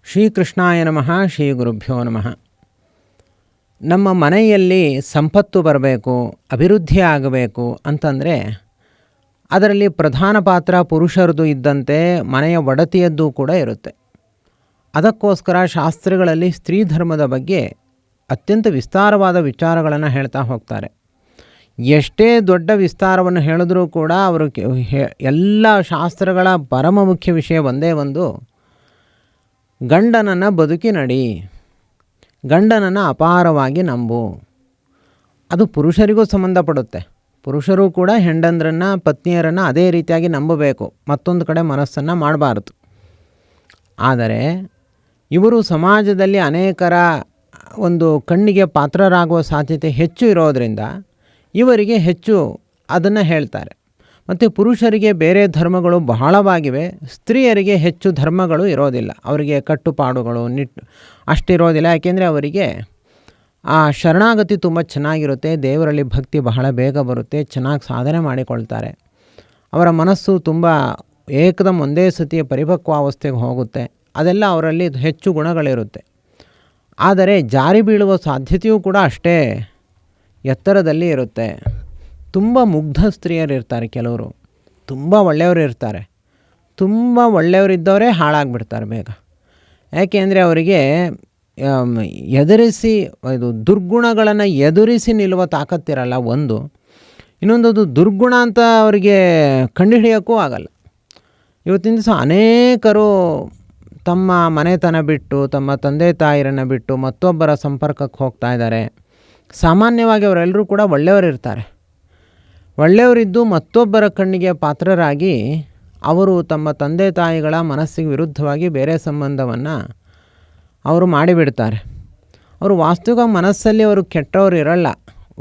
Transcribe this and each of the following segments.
ಶ್ರೀಕೃಷ್ಣಾಯ ನಮಃ. ಶ್ರೀ ಗುರುಭ್ಯೋ ನಮಃ. ನಮ್ಮ ಮನೆಯಲ್ಲಿ ಸಂಪತ್ತು ಬರಬೇಕು, ಅಭಿವೃದ್ಧಿ ಆಗಬೇಕು ಅಂತಂದರೆ ಅದರಲ್ಲಿ ಪ್ರಧಾನ ಪಾತ್ರ ಪುರುಷರದು ಇದ್ದಂತೆ ಮನೆಯ ಒಡತಿಯದ್ದು ಕೂಡ ಇರುತ್ತೆ. ಅದಕ್ಕೋಸ್ಕರ ಶಾಸ್ತ್ರಗಳಲ್ಲಿ ಸ್ತ್ರೀ ಧರ್ಮದ ಬಗ್ಗೆ ಅತ್ಯಂತ ವಿಸ್ತಾರವಾದ ವಿಚಾರಗಳನ್ನು ಹೇಳ್ತಾ ಹೋಗ್ತಾರೆ. ಎಷ್ಟೇ ದೊಡ್ಡ ವಿಸ್ತಾರವನ್ನು ಹೇಳಿದ್ರೂ ಕೂಡ ಅವರು ಎಲ್ಲ ಶಾಸ್ತ್ರಗಳ ಪರಮ ಮುಖ್ಯ ವಿಷಯ ಒಂದೇ ಒಂದು: ಗಂಡನನ್ನು ಬದುಕಿ ನಡಿ, ಗಂಡನನ್ನು ಅಪಾರವಾಗಿ ನಂಬು. ಅದು ಪುರುಷರಿಗೂ ಸಂಬಂಧಪಡುತ್ತೆ. ಪುರುಷರು ಕೂಡ ಹೆಂಡಂದ್ರನ್ನು, ಪತ್ನಿಯರನ್ನು ಅದೇ ರೀತಿಯಾಗಿ ನಂಬಬೇಕು, ಮತ್ತೊಂದು ಕಡೆ ಮನಸ್ಸನ್ನು ಮಾಡಬಾರ್ದು. ಆದರೆ ಇವರು ಸಮಾಜದಲ್ಲಿ ಅನೇಕರ ಒಂದು ಕಣ್ಣಿಗೆ ಪಾತ್ರರಾಗುವ ಸಾಧ್ಯತೆ ಹೆಚ್ಚು ಇರೋದರಿಂದ ಇವರಿಗೆ ಹೆಚ್ಚು ಅದನ್ನು ಹೇಳ್ತಾರೆ. ಮತ್ತು ಪುರುಷರಿಗೆ ಬೇರೆ ಧರ್ಮಗಳು ಬಹಳವಾಗಿವೆ, ಸ್ತ್ರೀಯರಿಗೆ ಹೆಚ್ಚು ಧರ್ಮಗಳು ಇರೋದಿಲ್ಲ. ಅವರಿಗೆ ಕಟ್ಟುಪಾಡುಗಳು ಅಷ್ಟಿರೋದಿಲ್ಲ. ಯಾಕೆಂದರೆ ಅವರಿಗೆ ಆ ಶರಣಾಗತಿ ತುಂಬ ಚೆನ್ನಾಗಿರುತ್ತೆ, ದೇವರಲ್ಲಿ ಭಕ್ತಿ ಬಹಳ ಬೇಗ ಬರುತ್ತೆ, ಚೆನ್ನಾಗಿ ಸಾಧನೆ ಮಾಡಿಕೊಳ್ತಾರೆ. ಅವರ ಮನಸ್ಸು ತುಂಬ ಏಕದಮ್ ಒಂದೇ ಸತಿಯ ಪರಿಪಕ್ವಾವಸ್ಥೆಗೆ ಹೋಗುತ್ತೆ. ಅದೆಲ್ಲ ಅವರಲ್ಲಿ ಹೆಚ್ಚು ಗುಣಗಳಿರುತ್ತೆ. ಆದರೆ ಜಾರಿ ಬೀಳುವ ಸಾಧ್ಯತೆಯೂ ಕೂಡ ಅಷ್ಟೇ ಎತ್ತರದಲ್ಲಿ ಇರುತ್ತೆ. ತುಂಬ ಮುಗ್ಧ ಸ್ತ್ರೀಯರಿರ್ತಾರೆ, ಕೆಲವರು ತುಂಬ ಒಳ್ಳೆಯವರು ಇರ್ತಾರೆ. ತುಂಬ ಒಳ್ಳೆಯವರಿದ್ದವರೇ ಹಾಳಾಗಿಬಿಡ್ತಾರೆ ಬೇಗ. ಯಾಕೆಂದರೆ ಅವರಿಗೆ ಇದು ದುರ್ಗುಣಗಳನ್ನು ಎದುರಿಸಿ ನಿಲ್ಲುವ ತಾಕತ್ತಿರಲ್ಲ ಒಂದು. ಇನ್ನೊಂದು ದುರ್ಗುಣ ಅಂತ ಅವರಿಗೆ ಕಂಡುಹಿಡಿಯೋಕ್ಕೂ ಆಗಲ್ಲ. ಇವತ್ತಿನ ದಿವಸ ಅನೇಕರು ತಮ್ಮ ಮನೆತನ ಬಿಟ್ಟು, ತಮ್ಮ ತಂದೆ ತಾಯಿರನ್ನು ಬಿಟ್ಟು ಮತ್ತೊಬ್ಬರ ಸಂಪರ್ಕಕ್ಕೆ ಹೋಗ್ತಾ ಇದ್ದಾರೆ. ಸಾಮಾನ್ಯವಾಗಿ ಅವರೆಲ್ಲರೂ ಕೂಡ ಒಳ್ಳೆಯವರಿರ್ತಾರೆ. ಒಳ್ಳೆಯವರಿದ್ದು ಮತ್ತೊಬ್ಬರ ಕಣ್ಣಿಗೆ ಪಾತ್ರರಾಗಿ ಅವರು ತಮ್ಮ ತಂದೆ ತಾಯಿಗಳ ಮನಸ್ಸಿಗೆ ವಿರುದ್ಧವಾಗಿ ಬೇರೆ ಸಂಬಂಧವನ್ನು ಅವರು ಮಾಡಿಬಿಡ್ತಾರೆ. ಅವರು ವಾಸ್ತವಿಕ ಮನಸ್ಸಲ್ಲಿ ಅವರು ಕೆಟ್ಟವರು ಇರಲ್ಲ,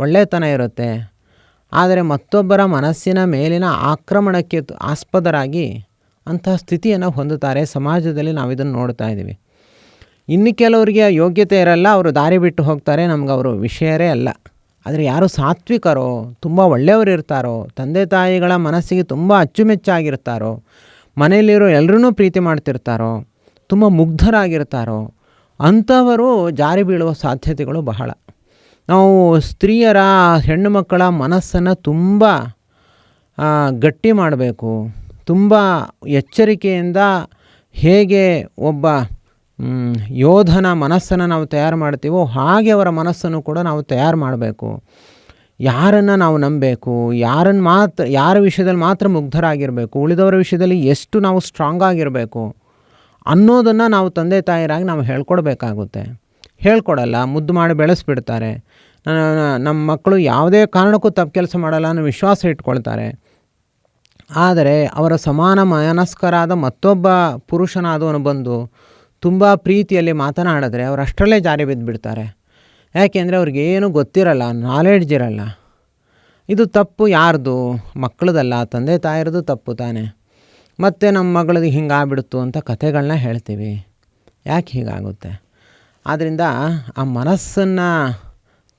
ಒಳ್ಳೆತನ ಇರುತ್ತೆ. ಆದರೆ ಮತ್ತೊಬ್ಬರ ಮನಸ್ಸಿನ ಮೇಲಿನ ಆಕ್ರಮಣಕ್ಕೆ ಆಸ್ಪದರಾಗಿ ಅಂತಹ ಸ್ಥಿತಿಯನ್ನು ಹೊಂದುತ್ತಾರೆ. ಸಮಾಜದಲ್ಲಿ ನಾವು ಇದನ್ನು ನೋಡ್ತಾ ಇದ್ದೀವಿ. ಇನ್ನು ಕೆಲವರಿಗೆ ಯೋಗ್ಯತೆ ಇರಲ್ಲ, ಅವರು ದಾರಿ ಬಿಟ್ಟು ಹೋಗ್ತಾರೆ, ನಮ್ಗೆ ಅವರು ವಿಷಯರೇ ಅಲ್ಲ. ಆದರೆ ಯಾರು ಸಾತ್ವಿಕರೋ, ತುಂಬ ಒಳ್ಳೆಯವರು ಇರ್ತಾರೋ, ತಂದೆ ತಾಯಿಗಳ ಮನಸ್ಸಿಗೆ ತುಂಬ ಅಚ್ಚುಮೆಚ್ಚಾಗಿರ್ತಾರೋ, ಮನೆಯಲ್ಲಿರೋ ಎಲ್ಲರೂ ಪ್ರೀತಿ ಮಾಡ್ತಿರ್ತಾರೋ, ತುಂಬ ಮುಗ್ಧರಾಗಿರ್ತಾರೋ ಅಂಥವರು ಜಾರಿ ಬೀಳುವ ಸಾಧ್ಯತೆಗಳು ಬಹಳ. ನಾವು ಸ್ತ್ರೀಯರ, ಹೆಣ್ಣು ಮಕ್ಕಳ ಮನಸ್ಸನ್ನು ತುಂಬ ಗಟ್ಟಿ ಮಾಡಬೇಕು. ತುಂಬ ಎಚ್ಚರಿಕೆಯಿಂದ ಹೇಗೆ ಒಬ್ಬ ಯೋಧನ ಮನಸ್ಸನ್ನು ನಾವು ತಯಾರು ಮಾಡ್ತೀವೋ ಹಾಗೆ ಅವರ ಮನಸ್ಸನ್ನು ಕೂಡ ನಾವು ತಯಾರು ಮಾಡಬೇಕು. ಯಾರನ್ನು ನಾವು ನಂಬಬೇಕು, ಯಾರ ವಿಷಯದಲ್ಲಿ ಮಾತ್ರ ಮುಗ್ಧರಾಗಿರಬೇಕು, ಉಳಿದವರ ವಿಷಯದಲ್ಲಿ ಎಷ್ಟು ನಾವು ಸ್ಟ್ರಾಂಗ್ ಆಗಿರಬೇಕು ಅನ್ನೋದನ್ನು ನಾವು ತಂದೆ ತಾಯಿರಾಗಿ ನಾವು ಹೇಳ್ಕೊಡ್ಬೇಕಾಗುತ್ತೆ. ಹೇಳ್ಕೊಡಲ್ಲ, ಮುದ್ದು ಮಾಡಿ ಬೆಳೆಸ್ಬಿಡ್ತಾರೆ. ನಮ್ಮ ಮಕ್ಕಳು ಯಾವುದೇ ಕಾರಣಕ್ಕೂ ತಪ್ಪು ಕೆಲಸ ಮಾಡಲ್ಲ ಅನ್ನೋ ವಿಶ್ವಾಸ ಇಟ್ಕೊಳ್ತಾರೆ. ಆದರೆ ಅವರ ಸಮಾನ ಮನಸ್ಕರಾದ ಮತ್ತೊಬ್ಬ ಪುರುಷನಾದವನು ಬಂದು ತುಂಬ ಪ್ರೀತಿಯಲ್ಲಿ ಮಾತನಾಡಿದ್ರೆ ಅವರು ಅಷ್ಟರಲ್ಲೇ ಜಾರಿ ಬಿದ್ದುಬಿಡ್ತಾರೆ. ಯಾಕೆಂದರೆ ಅವ್ರಿಗೇನು ಗೊತ್ತಿರಲ್ಲ, ನಾಲೆಡ್ಜ್ ಇರಲ್ಲ. ಇದು ತಪ್ಪು ಯಾರ್ದು? ಮಕ್ಕಳದಲ್ಲ, ತಂದೆ ತಾಯಿರದು ತಪ್ಪು ತಾನೆ. ಮತ್ತು ನಮ್ಮ ಮಗಳದ್ದು ಹಿಂಗಾಗ್ಬಿಡ್ತು ಅಂತ ಕಥೆಗಳನ್ನ ಹೇಳ್ತೀವಿ. ಯಾಕೆ ಹೀಗಾಗುತ್ತೆ? ಆದ್ದರಿಂದ ಆ ಮನಸ್ಸನ್ನು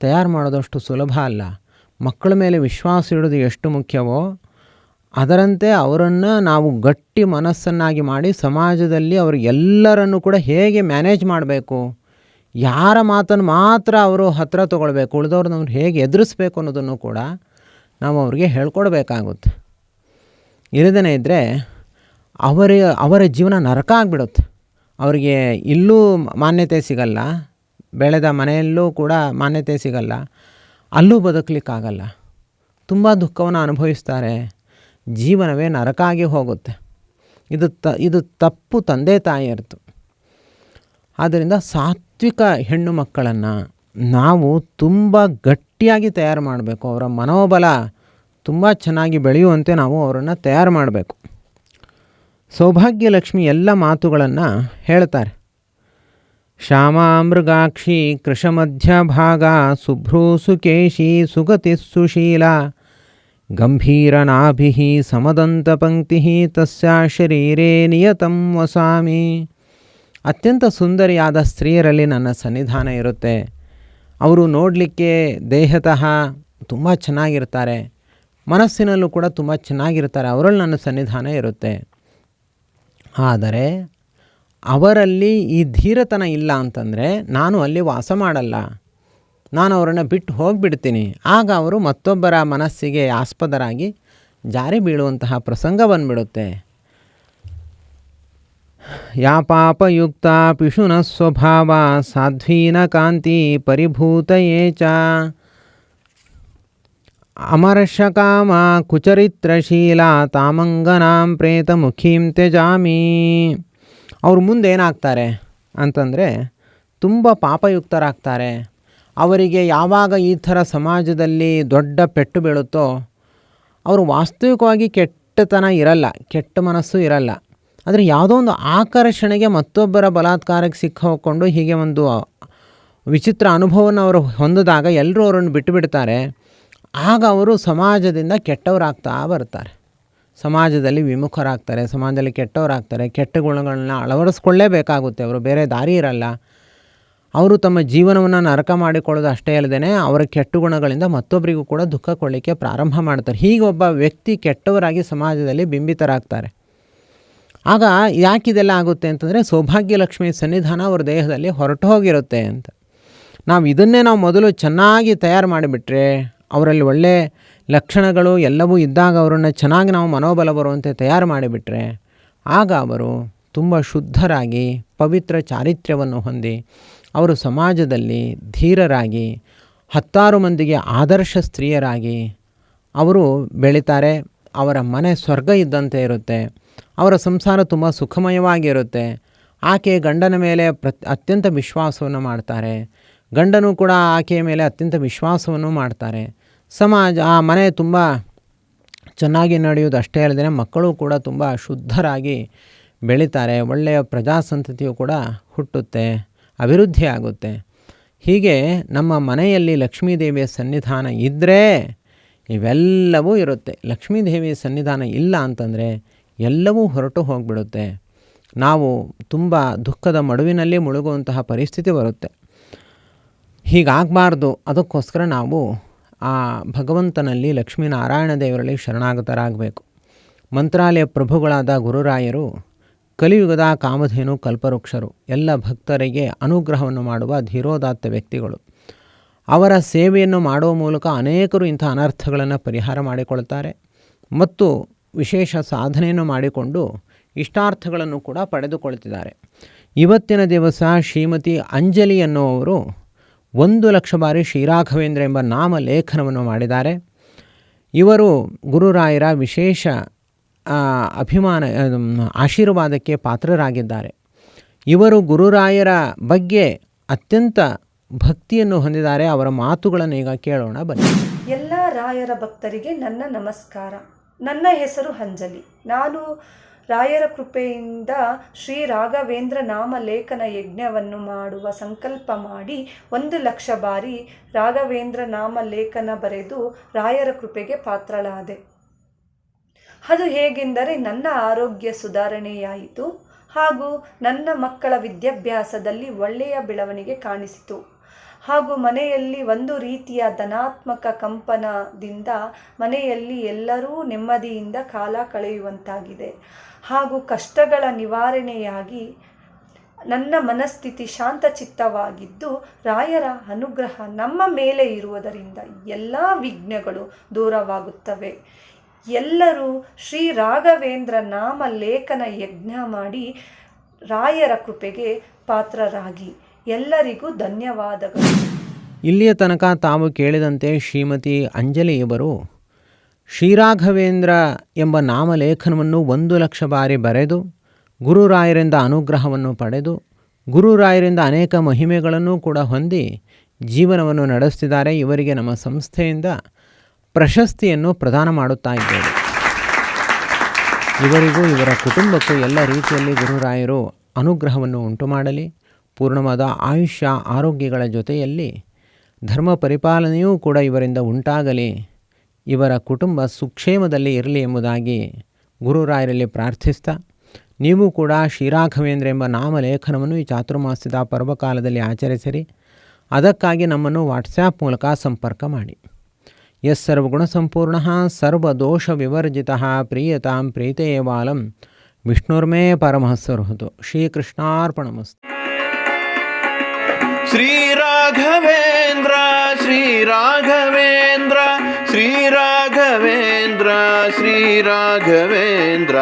ತಯಾರು ಮಾಡೋದಷ್ಟು ಸುಲಭ ಅಲ್ಲ. ಮಕ್ಕಳ ಮೇಲೆ ವಿಶ್ವಾಸ ಇಡೋದು ಎಷ್ಟು ಮುಖ್ಯವೋ ಅದರಂತೆ ಅವರನ್ನು ನಾವು ಗಟ್ಟಿ ಮನಸ್ಸನ್ನಾಗಿ ಮಾಡಿ ಸಮಾಜದಲ್ಲಿ ಅವರಿಗೆಲ್ಲರನ್ನು ಕೂಡ ಹೇಗೆ ಮ್ಯಾನೇಜ್ ಮಾಡಬೇಕು, ಯಾರ ಮಾತನ್ನು ಮಾತ್ರ ಅವರು ಹತ್ತಿರ ತೊಗೊಳ್ಬೇಕು, ಉಳಿದವ್ರನ್ನ ಅವ್ರು ಹೇಗೆ ಎದುರಿಸ್ಬೇಕು ಅನ್ನೋದನ್ನು ಕೂಡ ನಾವು ಅವ್ರಿಗೆ ಹೇಳ್ಕೊಡ್ಬೇಕಾಗುತ್ತೆ. ಇಲ್ಲದೇ ಇದ್ದರೆ ಅವರ ಜೀವನ ನರಕ ಆಗಿಬಿಡುತ್ತೆ. ಅವರಿಗೆ ಇಲ್ಲೂ ಮಾನ್ಯತೆ ಸಿಗಲ್ಲ, ಬೆಳೆದ ಮನೆಯಲ್ಲೂ ಕೂಡ ಮಾನ್ಯತೆ ಸಿಗಲ್ಲ, ಅಲ್ಲೂ ಬದುಕಲಿಕ್ಕಾಗಲ್ಲ. ತುಂಬ ದುಃಖವನ್ನು ಅನುಭವಿಸ್ತಾರೆ. ಜೀವನವೇ ನರಕ ಆಗಿ ಹೋಗುತ್ತೆ. ಇದು ತಪ್ಪು ತಂದೆ ತಾಯಿಯರ್ತು. ಆದ್ದರಿಂದ ಸಾತ್ವಿಕ ಹೆಣ್ಣು ಮಕ್ಕಳನ್ನು ನಾವು ತುಂಬ ಗಟ್ಟಿಯಾಗಿ ತಯಾರು ಮಾಡಬೇಕು. ಅವರ ಮನೋಬಲ ತುಂಬ ಚೆನ್ನಾಗಿ ಬೆಳೆಯುವಂತೆ ನಾವು ಅವರನ್ನು ತಯಾರು ಮಾಡಬೇಕು. ಸೌಭಾಗ್ಯಲಕ್ಷ್ಮಿ ಎಲ್ಲ ಮಾತುಗಳನ್ನು ಹೇಳ್ತಾರೆ. ಶ್ಯಾಮಾ ಮೃಗಾಕ್ಷಿ ಕೃಶಮಧ್ಯಭಾಗ ಶುಭ್ರೂ ಸುಕೇಶಿ ಸುಗತಿ ಸುಶೀಲ ಗಂಭೀರನಾಭಿ ಸಮದಂತಪಂಕ್ತಿ ತಸ್ಯ ಶರೀರೇ ನಿಯತಂ ವಸಾಮಿ. ಅತ್ಯಂತ ಸುಂದರಿಯಾದ ಸ್ತ್ರೀಯರಲ್ಲಿ ನನ್ನ ಸನ್ನಿಧಾನ ಇರುತ್ತೆ. ಅವರು ನೋಡಲಿಕ್ಕೆ ದೇಹತಃ ತುಂಬ ಚೆನ್ನಾಗಿರ್ತಾರೆ, ಮನಸ್ಸಿನಲ್ಲೂ ಕೂಡ ತುಂಬ ಚೆನ್ನಾಗಿರ್ತಾರೆ. ಅವರಲ್ಲಿ ನನ್ನ ಸನ್ನಿಧಾನ ಇರುತ್ತೆ. ಆದರೆ ಅವರಲ್ಲಿ ಈ ಧೀರತನ ಇಲ್ಲ ಅಂತಂದರೆ ನಾನು ಅಲ್ಲಿ ವಾಸ ಮಾಡಲ್ಲ, ನಾನು ಅವರನ್ನು ಬಿಟ್ಟು ಹೋಗಿಬಿಡ್ತೀನಿ. ಆಗ ಅವರು ಮತ್ತೊಬ್ಬರ ಮನಸ್ಸಿಗೆ ಆಸ್ಪದರಾಗಿ ಜಾರಿ ಬೀಳುವಂತಹ ಪ್ರಸಂಗ ಬಂದ್ಬಿಡುತ್ತೆ. ಯಾ ಪಾಪಯುಕ್ತ ಪಿಶುನ ಸ್ವಭಾವ ಸಾಧ್ವೀನ ಕಾಂತಿ ಪರಿಭೂತಯೇ ಚ ಅಮರ್ಷಕಾಮ ಕುಚರಿತ್ರಶೀಲ ತಾಮಂಗನಾಂ ಪ್ರೇತಮುಖೀಂ ತ್ಯಜಾಮಿ. ಅವ್ರ ಮುಂದೆ ಏನಾಗ್ತಾರೆ ಅಂತಂದರೆ ತುಂಬ ಪಾಪಯುಕ್ತರಾಗ್ತಾರೆ. ಅವರಿಗೆ ಯಾವಾಗ ಈ ಥರ ಸಮಾಜದಲ್ಲಿ ದೊಡ್ಡ ಪೆಟ್ಟು ಬೀಳುತ್ತೋ ಅವರು ವಾಸ್ತವಿಕವಾಗಿ ಕೆಟ್ಟತನ ಇರಲ್ಲ, ಕೆಟ್ಟ ಮನಸ್ಸು ಇರಲ್ಲ. ಆದರೆ ಯಾವುದೋ ಒಂದು ಆಕರ್ಷಣೆಗೆ ಮತ್ತೊಬ್ಬರ ಬಲಾತ್ಕಾರಕ್ಕೆ ಸಿಕ್ಕಾಕೊಂಡು ಹೀಗೆ ಒಂದು ವಿಚಿತ್ರ ಅನುಭವವನ್ನು ಅವರು ಹೊಂದಿದಾಗ ಎಲ್ಲರೂ ಅವರನ್ನು ಬಿಟ್ಟು ಬಿಡ್ತಾರೆ. ಆಗ ಅವರು ಸಮಾಜದಿಂದ ಕೆಟ್ಟವರಾಗ್ತಾ ಬರ್ತಾರೆ, ಸಮಾಜದಲ್ಲಿ ವಿಮುಖರಾಗ್ತಾರೆ, ಸಮಾಜದಲ್ಲಿ ಕೆಟ್ಟವರಾಗ್ತಾರೆ. ಕೆಟ್ಟ ಗುಣಗಳನ್ನ ಅಳವಡಿಸ್ಕೊಳ್ಳೇಬೇಕಾಗುತ್ತೆ, ಅವರು ಬೇರೆ ದಾರಿ ಇರಲ್ಲ. ಅವರು ತಮ್ಮ ಜೀವನವನ್ನು ನರಕ ಮಾಡಿಕೊಳ್ಳೋದು ಅಷ್ಟೇ ಅಲ್ಲದೆ ಅವರ ಕೆಟ್ಟ ಗುಣಗಳಿಂದ ಮತ್ತೊಬ್ಬರಿಗೂ ಕೂಡ ದುಃಖ ಕೊಡಲಿಕ್ಕೆ ಪ್ರಾರಂಭ ಮಾಡ್ತಾರೆ. ಹೀಗೆ ಒಬ್ಬ ವ್ಯಕ್ತಿ ಕೆಟ್ಟವರಾಗಿ ಸಮಾಜದಲ್ಲಿ ಬಿಂಬಿತರಾಗ್ತಾರೆ. ಆಗ ಯಾಕಿದೆಲ್ಲ ಆಗುತ್ತೆ ಅಂತಂದರೆ ಸೌಭಾಗ್ಯ ಲಕ್ಷ್ಮಿ ಸನ್ನಿಧಾನ ಅವ್ರ ದೇಹದಲ್ಲಿ ಹೊರಟು ಹೋಗಿರುತ್ತೆ ಅಂತ. ಇದನ್ನೇ ನಾವು ಮೊದಲು ಚೆನ್ನಾಗಿ ತಯಾರು ಮಾಡಿಬಿಟ್ರೆ, ಅವರಲ್ಲಿ ಒಳ್ಳೆ ಲಕ್ಷಣಗಳು ಎಲ್ಲವೂ ಇದ್ದಾಗ ಅವರನ್ನು ಚೆನ್ನಾಗಿ ನಾವು ಮನೋಬಲ ಬರುವಂತೆ ತಯಾರು ಮಾಡಿಬಿಟ್ರೆ ಆಗ ಅವರು ತುಂಬ ಶುದ್ಧರಾಗಿ ಪವಿತ್ರ ಚಾರಿತ್ರ್ಯವನ್ನು ಹೊಂದಿ ಅವರು ಸಮಾಜದಲ್ಲಿ ಧೀರರಾಗಿ 10 ಮಂದಿಗೆ ಆದರ್ಶ ಸ್ತ್ರೀಯರಾಗಿ ಅವರು ಬೆಳೀತಾರೆ. ಅವರ ಮನೆ ಸ್ವರ್ಗ ಇದ್ದಂತೆ ಇರುತ್ತೆ, ಅವರ ಸಂಸಾರ ತುಂಬ ಸುಖಮಯವಾಗಿರುತ್ತೆ. ಆಕೆ ಗಂಡನ ಮೇಲೆ ಅತ್ಯಂತ ವಿಶ್ವಾಸವನ್ನು ಮಾಡ್ತಾರೆ, ಗಂಡನೂ ಕೂಡ ಆಕೆಯ ಮೇಲೆ ಅತ್ಯಂತ ವಿಶ್ವಾಸವನ್ನು ಮಾಡ್ತಾರೆ. ಆ ಮನೆ ತುಂಬ ಚೆನ್ನಾಗಿ ನಡೆಯುವುದು ಅಷ್ಟೇ ಅಲ್ಲದೆ ಮಕ್ಕಳು ಕೂಡ ತುಂಬ ಶುದ್ಧರಾಗಿ ಬೆಳೀತಾರೆ. ಒಳ್ಳೆಯ ಪ್ರಜಾಸಂತತಿಯು ಕೂಡ ಹುಟ್ಟುತ್ತೆ, ಅಭಿವೃದ್ಧಿ ಆಗುತ್ತೆ. ಹೀಗೆ ನಮ್ಮ ಮನೆಯಲ್ಲಿ ಲಕ್ಷ್ಮೀದೇವಿಯ ಸನ್ನಿಧಾನ ಇದ್ದರೆ ಇವೆಲ್ಲವೂ ಇರುತ್ತೆ. ಲಕ್ಷ್ಮೀದೇವಿಯ ಸನ್ನಿಧಾನ ಇಲ್ಲ ಅಂತಂದರೆ ಎಲ್ಲವೂ ಹೊರಟು ಹೋಗಿಬಿಡುತ್ತೆ. ನಾವು ತುಂಬ ದುಃಖದ ಮಡುವಿನಲ್ಲಿ ಮುಳುಗುವಂತಹ ಪರಿಸ್ಥಿತಿ ಬರುತ್ತೆ. ಹೀಗಾಗಬಾರ್ದು. ಅದಕ್ಕೋಸ್ಕರ ನಾವು ಆ ಭಗವಂತನಲ್ಲಿ ಲಕ್ಷ್ಮೀನಾರಾಯಣ ದೇವರಲ್ಲಿ ಶರಣಾಗತರಾಗಬೇಕು. ಮಂತ್ರಾಲಯ ಪ್ರಭುಗಳಾದ ಗುರುರಾಯರು ಕಲಿಯುಗದ ಕಾಮಧೇನು ಕಲ್ಪವೃಕ್ಷರು, ಎಲ್ಲ ಭಕ್ತರಿಗೆ ಅನುಗ್ರಹವನ್ನು ಮಾಡುವ ಧೀರೋದಾತ್ತ ವ್ಯಕ್ತಿಗಳು. ಅವರ ಸೇವೆಯನ್ನು ಮಾಡುವ ಮೂಲಕ ಅನೇಕರು ಇಂಥ ಅನರ್ಥಗಳನ್ನು ಪರಿಹಾರ ಮಾಡಿಕೊಳ್ತಾರೆ ಮತ್ತು ವಿಶೇಷ ಸಾಧನೆಯನ್ನು ಮಾಡಿಕೊಂಡು ಇಷ್ಟಾರ್ಥಗಳನ್ನು ಕೂಡ ಪಡೆದುಕೊಳ್ತಿದ್ದಾರೆ. ಇವತ್ತಿನ ದಿವಸ ಶ್ರೀಮತಿ ಅಂಜಲಿ ಎನ್ನುವವರು 1,00,000 ಬಾರಿ ಶ್ರೀರಾಘವೇಂದ್ರ ಎಂಬ ನಾಮ ಲೇಖನವನ್ನು ಮಾಡಿದ್ದಾರೆ. ಇವರು ಗುರುರಾಯರ ವಿಶೇಷ ಆಶೀರ್ವಾದಕ್ಕೆ ಪಾತ್ರರಾಗಿದ್ದಾರೆ. ಇವರು ಗುರುರಾಯರ ಬಗ್ಗೆ ಅತ್ಯಂತ ಭಕ್ತಿಯನ್ನು ಹೊಂದಿದ್ದಾರೆ. ಅವರ ಮಾತುಗಳನ್ನು ಈಗ ಕೇಳೋಣ ಬನ್ನಿ. ಎಲ್ಲ ರಾಯರ ಭಕ್ತರಿಗೆ ನನ್ನ ನಮಸ್ಕಾರ. ನನ್ನ ಹೆಸರು ಅಂಜಲಿ. ನಾನು ರಾಯರ ಕೃಪೆಯಿಂದ ಶ್ರೀ ರಾಘವೇಂದ್ರ ನಾಮ ಲೇಖನ ಯಜ್ಞವನ್ನು ಮಾಡುವ ಸಂಕಲ್ಪ ಮಾಡಿ 1,00,000 ಬಾರಿ ರಾಘವೇಂದ್ರ ನಾಮ ಲೇಖನ ಬರೆದು ರಾಯರ ಕೃಪೆಗೆ ಪಾತ್ರಳಾದೆ. ಅದು ಹೇಗೆಂದರೆ ನನ್ನ ಆರೋಗ್ಯ ಸುಧಾರಣೆಯಾಯಿತು ಹಾಗೂ ನನ್ನ ಮಕ್ಕಳ ವಿದ್ಯಾಭ್ಯಾಸದಲ್ಲಿ ಒಳ್ಳೆಯ ಬೆಳವಣಿಗೆ ಕಾಣಿಸಿತು ಹಾಗೂ ಮನೆಯಲ್ಲಿ ಒಂದು ರೀತಿಯ ಧನಾತ್ಮಕ ಕಂಪನದಿಂದ ಮನೆಯಲ್ಲಿ ಎಲ್ಲರೂ ನೆಮ್ಮದಿಯಿಂದ ಕಾಲ ಕಳೆಯುವಂತಾಗಿದೆ ಹಾಗೂ ಕಷ್ಟಗಳ ನಿವಾರಣೆಯಾಗಿ ನನ್ನ ಮನಸ್ಥಿತಿ ಶಾಂತಚಿತ್ತವಾಗಿದ್ದು ರಾಯರ ಅನುಗ್ರಹ ನಮ್ಮ ಮೇಲೆ ಇರುವುದರಿಂದ ಎಲ್ಲ ವಿಘ್ನಗಳು ದೂರವಾಗುತ್ತವೆ. ಎಲ್ಲರೂ ಶ್ರೀ ರಾಘವೇಂದ್ರ ನಾಮ ಲೇಖನ ಯಜ್ಞ ಮಾಡಿ ರಾಯರ ಕೃಪೆಗೆ ಪಾತ್ರರಾಗಿ. ಎಲ್ಲರಿಗೂ ಧನ್ಯವಾದಗಳು. ಇಲ್ಲಿಯ ತನಕ ತಾವು ಕೇಳಿದಂತೆ ಶ್ರೀಮತಿ ಅಂಜಲಿ ಇವರು ಶ್ರೀರಾಘವೇಂದ್ರ ಎಂಬ ನಾಮಲೇಖನವನ್ನು 1,00,000 ಬಾರಿ ಬರೆದು ಗುರುರಾಯರಿಂದ ಅನುಗ್ರಹವನ್ನು ಪಡೆದು ಗುರುರಾಯರಿಂದ ಅನೇಕ ಮಹಿಮೆಗಳನ್ನು ಕೂಡ ಹೊಂದಿ ಜೀವನವನ್ನು ನಡೆಸ್ತಿದ್ದಾರೆ. ಇವರಿಗೆ ನಮ್ಮ ಸಂಸ್ಥೆಯಿಂದ ಪ್ರಶಸ್ತಿಯನ್ನು ಪ್ರದಾನ ಮಾಡುತ್ತಾ ಇದ್ದೇವೆ. ಇವರಿಗೂ ಇವರ ಕುಟುಂಬಕ್ಕೂ ಎಲ್ಲ ರೀತಿಯಲ್ಲಿ ಗುರುರಾಯರು ಅನುಗ್ರಹವನ್ನು ಉಂಟು ಮಾಡಲಿ. ಪೂರ್ಣವಾದ ಆಯುಷ್ಯ ಆರೋಗ್ಯಗಳ ಜೊತೆಯಲ್ಲಿ ಧರ್ಮ ಪರಿಪಾಲನೆಯೂ ಕೂಡ ಇವರಿಂದ ಉಂಟಾಗಲಿ. ಇವರ ಕುಟುಂಬ ಸುಕ್ಷೇಮದಲ್ಲಿ ಇರಲಿ ಎಂಬುದಾಗಿ ಗುರುರಾಯರಲ್ಲಿ ಪ್ರಾರ್ಥಿಸ್ತಾ, ನೀವು ಕೂಡ ಶ್ರೀರಾಘವೇಂದ್ರ ಎಂಬ ನಾಮಲೇಖನವನ್ನು ಈ ಚಾತುರ್ಮಾಸ್ಯದ ಪರ್ವಕಾಲದಲ್ಲಿ ಆಚರಿಸಿರಿ. ಅದಕ್ಕಾಗಿ ನಮ್ಮನ್ನು ವಾಟ್ಸ್ಯಾಪ್ ಮೂಲಕ ಸಂಪರ್ಕ ಮಾಡಿ. ಯಸ್ ಸರ್ವಗುಣ ಸಂಪೂರ್ಣ ಸರ್ವದೋಷ ವಿವರ್ಜಿತ ಪ್ರೀಯತಾಂ ಪ್ರೀತೇಯವಾಲಂ ವಿಷ್ಣುರ್ಮೇ ಪರಮಹಂಸರ್ಹತು. ಶ್ರೀಕೃಷ್ಣಾರ್ಪಣಮಸ್ತು. ಶ್ರೀ ರಾಘವೇಂದ್ರ ಶ್ರೀ ರಾಘವೇಂದ್ರ ಶ್ರೀ ರಾಘವೇಂದ್ರ ಶ್ರೀ ರಾಘವೇಂದ್ರ.